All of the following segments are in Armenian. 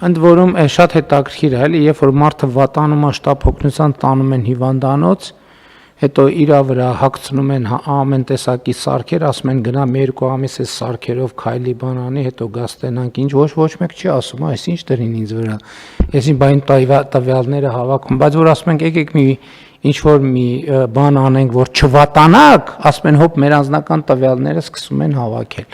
Ընդ որում շատ հետաքրքիր է, էլի, երբ որ մարդը վատանում է շտապ օգնության տանում են հիվանդանոց, հետո իրա վրա հագցնում են ամեն տեսակի սարքեր, ասում են գնա մի երկու ամիս այս սարքերով քայլի բանանի, հետո գաստենանք, ինչ ոչ մեկ չի ասում, այս ինչ դրին ինձ վրա։ Եսին բայն տվյալները հավաքում, բայց որ ասում ենք եկեք մի ինչ որ մի բան անենք, որ չվատանաք, ասում են հոп մեր անձնական տվյալները սկսում են հավաքել։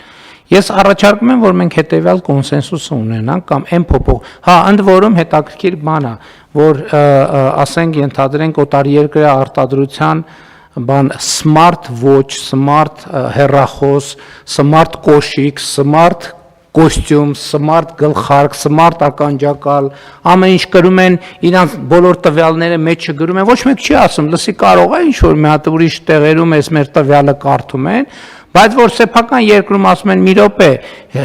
Ես առաջարկում եմ, որ մենք հետևյալ կոնսենսուս ունենանք կամ այն փոփոխ, ընդ որում հետաքրքիր բան է, որ ասենք ենթադրենք օտարերկրյա արտադրության բան smart watch, smart հեռախոս, smart կոշիկ, smart կոստյում, smart գլխարկ, smart ականջակալ, ամեն ինչ գրում են, իրանց բոլոր տվյալները մեջ չգրում են, ոչ մեկ չի ասում, լսի կարող է ինչ որ մի հատ ուրիշ տեղերում էս մեր տվյալը կարդում են, բայց որ սեփական երկրում ասում են մի րոպե,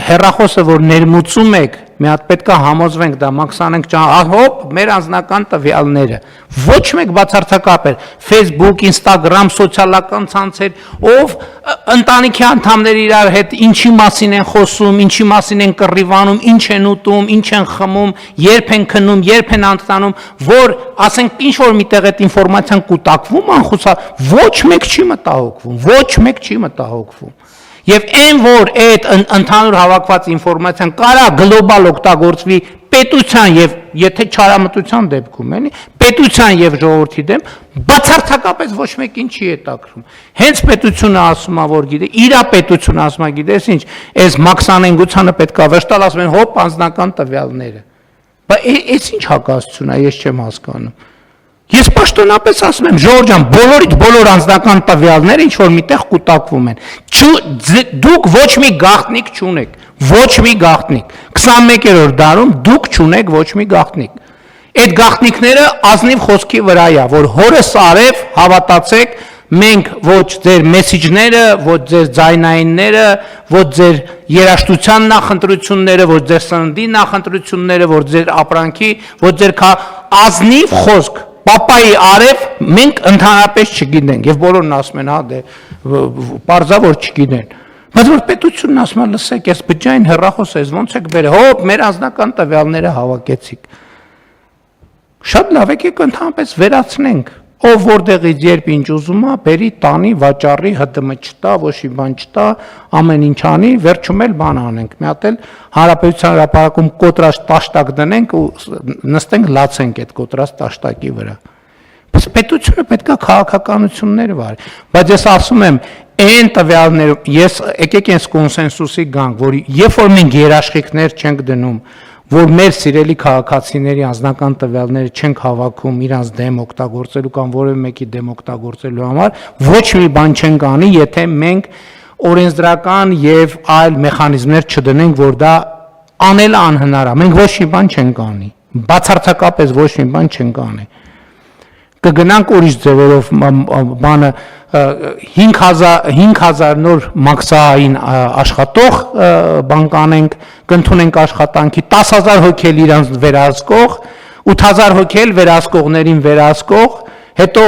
հեռախոսը որ ներմուծում եք, մի հատ պետքա համոզվենք դա մաքսանենք հոպ, մեր անձնական տվյալները, ոչ մեկ բացարձակապես, Facebook, Instagram, սոցիալական ցանցեր, ով ընտանիքի անդամները իրար հետ ինչի մասին են խոսում, ինչի մասին են կռիվանում, ինչ են ուտում, ինչ են խմում, երբ են քնում, երբ են անցնում, որ ասենք ինչ որ միտեղ այդ ինֆորմացիան կուտակվում անխուսա, ոչ մեկ չի մտահոգվում, ոչ մեկ չի մտահոգվում։ Եվ այն որ այդ ընդհանուր հավաքված ինֆորմացիան կարա գլոբալ օգտագործվի պետության եւ եթե չարամտության դեպքում էլի պետության եւ ժողովրդի դեմ բացարձակապես ոչ մեկին չի հետաքրում հենց պետությունը ասում է որ գիտե իրա պետությունը ասում է գիտես ինչ այս մաքսանենգությանը պետքա վշտալ ասում են հոպ անձնական տվյալները բայց այս ինչ հակասություն է ես չեմ հասկանում Ես պաշտոնապես ասում եմ Ժորժ ջան բոլորիդ բոլոր անձնական տվյալները ինչ որ միտեղ կուտակվում են դուք ոչ մի գաղտնիք չունեք ոչ մի գաղտնիք 21-րդ դարում դուք չունեք ոչ մի գաղտնիք այդ գաղտնիքները ազնիվ խոսքի վրա է որ հորս արև հավատացեք մենք ոչ ձեր մեսիջները ոչ ձեր ձայնայինները ոչ ձեր երաժշտության նախընտրությունները ոչ ձեր սննդի նախընտրությունները ոչ ձեր ապրանքի ոչ ձեր ազնիվ խոսք Պապայի արև մենք ընդհանրապես չգիտենք եւ բոլորն ասում են հա դե պարզա որ չգիտեն բայց որ պետությունն ասում է լսեք ես բջջային հեռախոս ես ոնց եք բերել հոպ մեր անձնական տվյալները հավաքեցիք շատ լավ եկեք ընդհանրապես վերացնենք ով որտեղից երբ ինչ ուզում է բերի տանի վաճառի ՀՏՄ չտա ոչ մի բան չտա ամեն ինչ անի վերջում էլ բան անենք մի հատ էլ հանրապետության հրապարակում կոտրած տաշտակ դնենք ու նստենք լացենք այդ կոտրած տաշտակի վրա բայց պետությունը պետքա քաղաքականություններ վարի բայց ես ասում եմ այն տվյալներով ես եկեք այս կոնսենսուսի գանք որ երբ որ մենք երաշխիքներ չենք դնում որ մեր սիրելի քաղաքացիների անձնական տվյալները չենք հավաքում իրանց դեմ օգտագործելու կամ որևէ մեկի դեմ օգտագործելու համար ոչ մի բան չենք անի եթե մենք օրենսդրական եւ այլ մեխանիզմներ չդնենք որ դա անելը անհնար է մենք ոչ մի բան չենք անի բացարձակապես ոչ մի բան չենք անի կգնանք ուրիշ ձևերով բանը 5000 նոր մաքսային աշխատող բան կանենք կընդունենք աշխատանքի 10000 հոգի իրանց վերահսկող 8000 հոգի վերահսկողներին վերահսկող հետո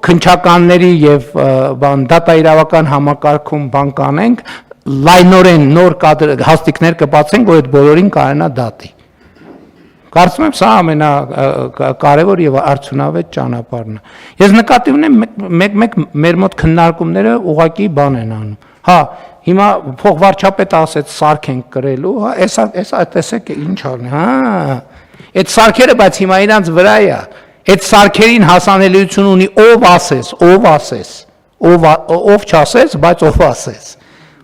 քնչականների եւ բան դատա իրավական համակարգում բան կանենք լայնորեն նոր հաստիկներ կբացենք որ այդ բոլորին կարենա դատի Կարծում եմ սա ամենակարևոր եւ արդյունավետ ճանապարհն է։ Ես նկատի ունեմ մեկ մեր մոտ քննարկումները ուղակի բան են անում։ Հա, հիմա փոխվարչապետը ասեց սարք ենք կրելու, հա, էսա տեսեք ինչ արնի, հա։ Այդ սարքերը բայց հիմա իրանց վրա է։ Այդ սարքերին հասանելիություն ունի ով ասես, ով չասես, բայց ով ասես։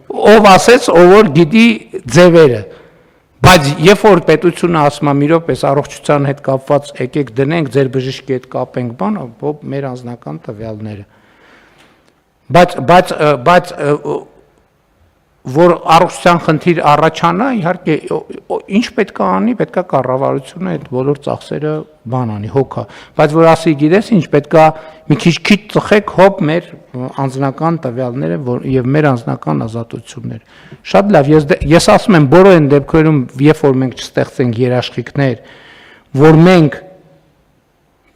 Ով ասես, ով որ գիտի ձևերը Բայց երբ որ պետությունը ասում է մի րոպե առողջության հետ կապված եկեք դնենք ձեր բժշկի հետ կապենք բան, մեր անձնական տվյալները։ Բայց որ առողջության խնդիր առաջանա, իհարկե ինչ պետք է անի, պետք է կառավարությունը այդ բոլոր ծախսերը բան անի, հոգա։ Բայց որ ասի գիտես ինչ պետք է մի քիչ ծխեք հոպ մեր անձնական տվյալները եւ մեր անձնական ազատությունները։ Շատ լավ, ես ասում եմ բոլոր այն դեպքերում, երբ որ մենք չստեղծենք երաշխիքներ, որ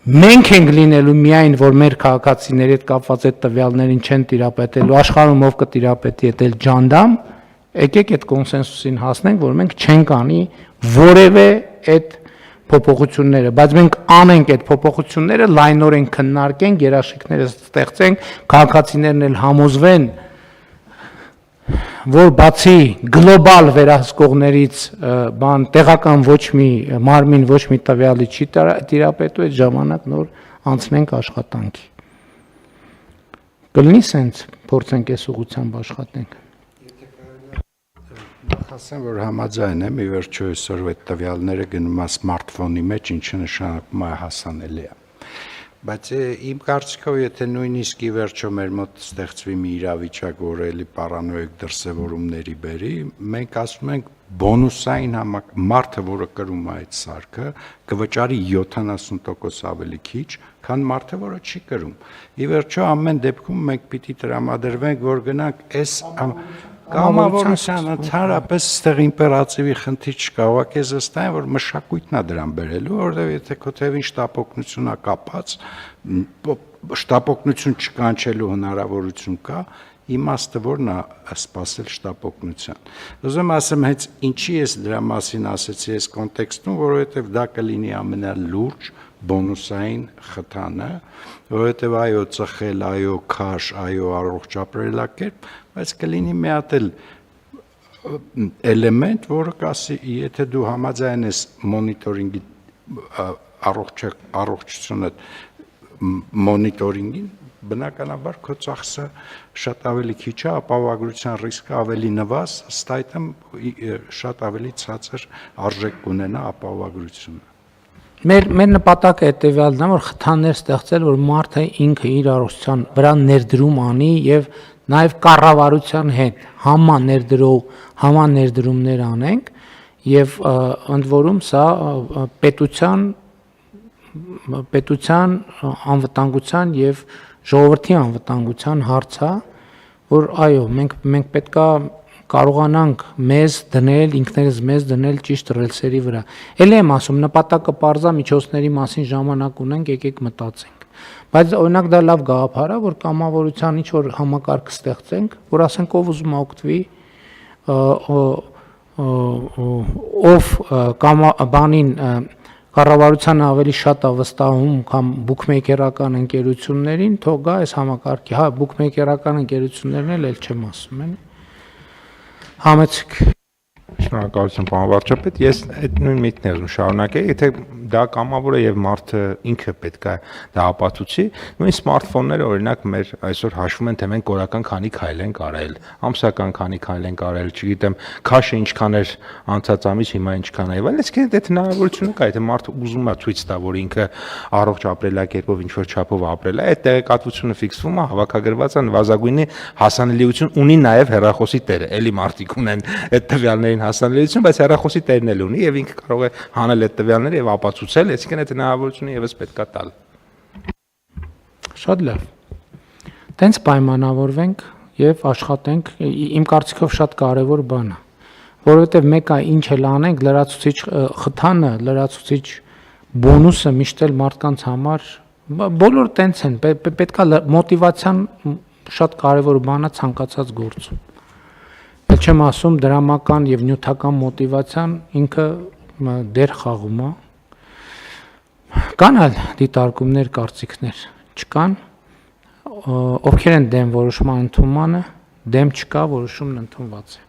մենք ենք լինելու միայն որ մեր քաղաքացիների հետ կապված այդ տվյալներին չեն տիրապետելու աշխարհում ով կտիրապետի այդ ջանդամ եկեք այդ կոնսենսուսին հասնենք որ մենք չենք անի որևէ այդ փոփոխությունները, բայց մենք անենք այդ փոփոխությունները, լայնորեն քննարկենք, երաշխիքները ստեղծենք, քաղաքացիներն էլ համոզվեն, որ բացի գլոբալ վերահսկողներից տեղական ոչ մի մարմին, ոչ մի տվյալի չի տիրապետու, այդ ժամանակ նոր անցնենք աշխատանքի։ Կլինի սենց փորձենք այս ուղղությամբ աշխատենք։ Ասեմ, որ համաձայն եմ, ի վերջո այսօր այդ տվյալները գնում է սմարթֆոնի մեջ, ինչը նշանակում է հասանելի է։ Բայց իմ կարծիքով, եթե նույնիսկ ի վերջո մեր մոտ ստեղծվի մի իրավիճակ, որ էլի պարանոիկ դրսևորումների բերի, մենք ասում ենք բոնուսային մարդը, որը կրում է այդ սարքը, կվճարի 70% ավելի քիչ, քան մարդը, որը չի կրում։ Ի վերջո ամեն դեպքում մենք պիտի տրամադրվենք, որ գնանք այս կամավորության ընդհանրապես այստեղ իմպերատիվի խնդիր չկա, ուղղակի ես վստահ եմ, որ մշակույթն է դրան բերելու, որովհետև եթե քո թևին շտապօգնություն է կապած, շտապօգնություն չկանչելու հնարավորություն կա, իմաստը որն է սպասել շտապօգնության։ Ուզում ասեմ, հենց ինչի ես դրա մասին ասեցի այս կոնտեքստում, որովհետև դա կլինի ամենալուրջ բոնուսային խթանը, որովհետև այո ծխել, այո քաշ, այո առողջ ապրելակերպ, բայց կլինի մի հատ էլ էլեմենտ, որը կասի, եթե դու համաձայն ես մոնիտորինգի առողջությունը մոնիտորինգին, բնականաբար քո ծախսը շատ ավելի քիչ է, ապահովագրության ռիսկը ավելի նվազ, ըստ այդմ շատ ավելի ցածր արժեք կունենա ապահովագրությունը։ Մեր նպատակը հետևյալն է, որ խթաններ ստեղծել, որ մարդը ինքը իր առողջության վրա ներդրում անի եւ նաեւ կառավարության հետ համաներդրումներ անենք եւ ընդ որում սա պետության անվտանգության եւ ժողովրդի անվտանգության հարց է, որ այո, մենք պետքա կարողանանք ինքներս մեզ դնել ճիշտ ռելսերի վրա։ Էլի եմ ասում, նպատակը պարզա միջոցների մասին ժամանակ ունենք, եկեք մտածենք։ Բայց օրինակ դա լավ գաղափար է, որ կամավորության ինչ-որ համակարգ ստեղծենք, որ ասենք ով ուզում է օգտվի, ով բանին կառավարությանը ավելի շատ է վստահում, քան բուքմեյքերական ընկերություններին, թող գա այս համակարգի։ Հա, բուքմեյքերական ընկերություններն էլ չեմ ասում, էլի։ Համեցեք։ Շնորհակալություն, պարոն վարչապետ, ես այդ նույն միտքն եմ շարունակել, եթե դա կամավոր է եւ մարդը ինքը պետք է դա ապացուցի, նույն սմարթֆոնները օրինակ մեր այսօր հաշվում են, թե մենք օրական քանի քայլ ենք արել, ամսական քանի քայլ ենք արել, չգիտեմ, քաշը ինչքան էր անցած ամիս, հիմա ինչքան է, այլ այսինքն այդ հնարավորությունը կա, եթե մարդը ուզում է ցույց տա, որ ինքը առողջ ապրելակերպով ինչ որ չափով ապրել է, այդ տեղեկատվությունը ֆիքսվում է, հավաքագրված է, նվազագույնի հասանելիություն ունի նաեւ հեռախոսի տերը, էլի մարդիկ ունեն այդ տվյալներին հասանելիություն, բայց հեռախոսի տերն էլ ունի եւ ինքը կարող է հանել այդ տվյալները եւ ապացուցել, այսինքն այդ հնարավորությունը եւս պետքա տալ։ Շատ լավ։ Տենց պայմանավորվենք եւ աշխատենք, իմ կարծիքով շատ կարեւոր բան է, որովհետեւ մեկը ինչ էլ անենք, լրացուցիչ խթանը, լրացուցիչ բոնուսը միշտ էլ մարդկանց համար բոլոր տենց են, պետքա մոտիվացիան շատ կարեւոր բան է ցանկացած գործում։ Էլ չեմ ասում դրամական եւ նյութական մոտիվացիան ինքը դեր խաղում է։ Կան այլ դիտարկումներ, կարծիքներ, չկան, ովքեր են դեմ որոշման ընդունմանը, դեմ չկա, որոշումն ընդունված է։